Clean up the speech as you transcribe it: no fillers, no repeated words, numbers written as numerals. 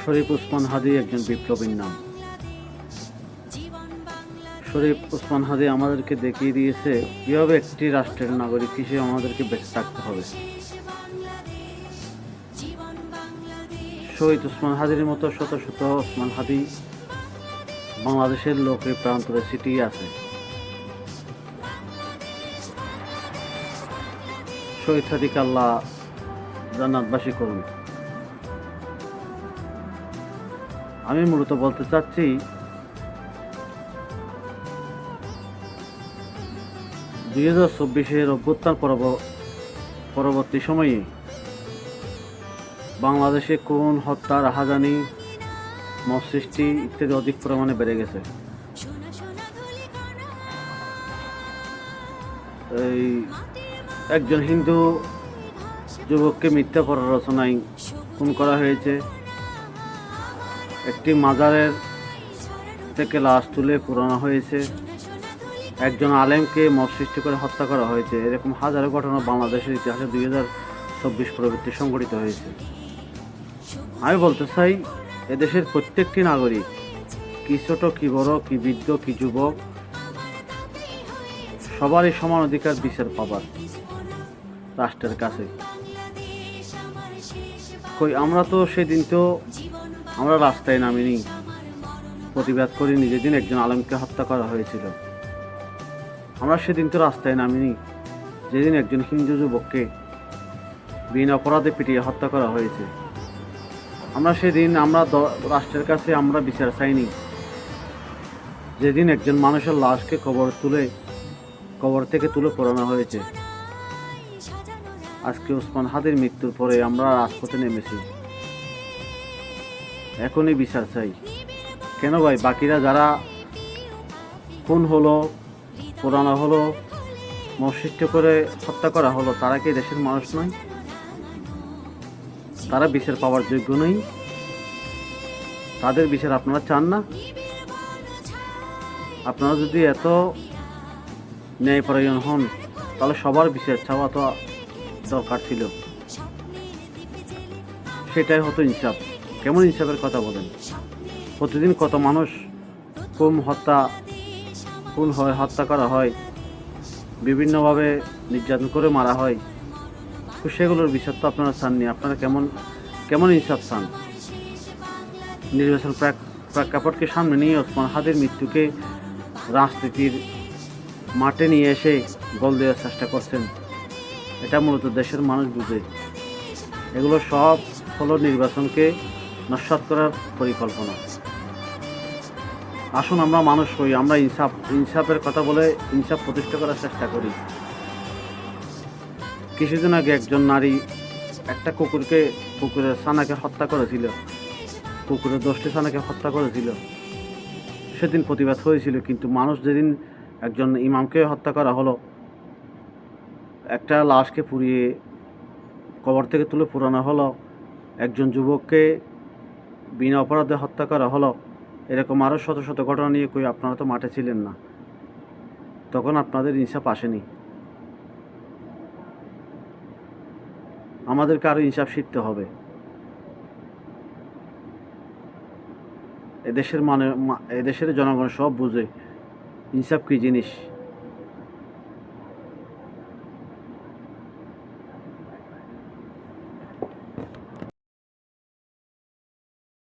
শরীফ ওসমান হাদী একজন বিপ্লবীর নাম। শরীফ ওসমান হাদী আমাদেরকে দেখিয়ে দিয়েছে কীভাবে একটি রাষ্ট্রের নাগরিক হিসেবে আমাদেরকে বেঁচে থাকতে হবে। শহীদ ওসমান হাদীর মতো শত শত ওসমান হাদী বাংলাদেশের লোকের প্রান্তরে ছিটিয়ে আছে। শহীদ হাদীকে আল্লাহ জান্নাতবাসী করুন। আমি মূলত বলতে চাচ্ছি, 2024-এর অভ্যুত্থান পরবর্তী সময়ে বাংলাদেশে খুন, হত্যা, রাহাজানি, মব সৃষ্টি ইত্যাদি অধিক পরিমাণে বেড়ে গেছে। এই একজন হিন্দু যুবককে মিথ্যা প্ররোচনায় খুন করা হয়েছে। একটি মাজারের থেকে লাশ তুলে পুরানো হয়েছে। একজন আলেমকে মব সৃষ্টি করে হত্যা করা হয়েছে। এরকম হাজারো ঘটনা বাংলাদেশের ইতিহাসে 2024 পরবর্তী সংঘটিত হয়েছে। আমি বলতে চাই, এদেশের প্রত্যেকটি নাগরিক, কি ছোট, কি বড়, কি বৃদ্ধ, কি যুবক, সবারই সমান অধিকার বিচার পাবার রাষ্ট্রের কাছে। আমরা তো সেদিন তো আমরা রাস্তায় নামিনি, প্রতিবাদ করিনি যেদিন একজন আলেমকে হত্যা করা হয়েছিল। আমরা সেদিন তো রাস্তায় নামিনি যেদিন একজন হিন্দু যুবককে বিনা অপরাধে পিটিয়ে হত্যা করা হয়েছে। আমরা সেদিন রাষ্ট্রের কাছে আমরা বিচার চাইনি যেদিন একজন মানুষের লাশকে কবর থেকে তুলে পোড়ানো হয়েছে। আজকে ওসমান হাদীর মৃত্যুর পরে আমরা রাজপথে নেমেছি, এখনই বিচার চাই। কেন ভাই, বাকিরা যারা খুন হলো, পোড়ানো হলো, মসৃষ্ট করে হত্যা করা হলো, তারা কি দেশের মানুষ নয়? তারা বিচার পাওয়ার যোগ্য নয়? তাদের বিচার আপনারা চান না? আপনারা যদি এত ন্যায়পরায়ণ হন, তাহলে সবার বিচার চাওয়া তো দরকার ছিল। সেটাই হতো ইনসাফ। কেমন ইনসাফের কথা বলেন? প্রতিদিন কত মানুষ খুন হয়, হত্যা করা হয়, বিভিন্নভাবে নির্যাতন করে মারা হয়। তো সেগুলোর বিচার তো আপনারা চাননি। আপনারা কেমন ইনসাফ চান? নির্বাচন প্রেক্ষাপটকে সামনে নিয়ে ওসমান হাদীর মৃত্যুকে রাজনীতির মাঠে নিয়ে এসে গোল দেওয়ার চেষ্টা করছেন। এটা মূলত দেশের মানুষ বুঝে। এগুলো সব হলো নির্বাচনকে নস্যাৎ করার পরিকল্পনা। আসুন আমরা মানুষ হই, আমরা ইনসাফের কথা বলে ইনসাফ প্রতিষ্ঠা করার চেষ্টা করি। কিছুদিন আগে একজন নারী একটা কুকুরের ছানাকে হত্যা করেছিল, কুকুরের 10টি ছানাকে হত্যা করেছিল। সেদিন প্রতিবাদ হয়েছিল, কিন্তু মানুষ যেদিন একজন ইমামকে হত্যা করা হলো, একটা লাশকে পুড়িয়ে কবর থেকে তুলে পুরানো হলো, একজন যুবককে বিনা অপরাধে হত্যা করা হলো, এরকম আরও শত শত ঘটনা নিয়ে আপনারা তো মাঠে ছিলেন না, তখন আপনাদের ইনসাফ আসেনি। আমাদেরকে আরও ইনসাফ শিখতে হবে। এদেশের জনগণ সব বুঝে ইনসাফ কী জিনিস।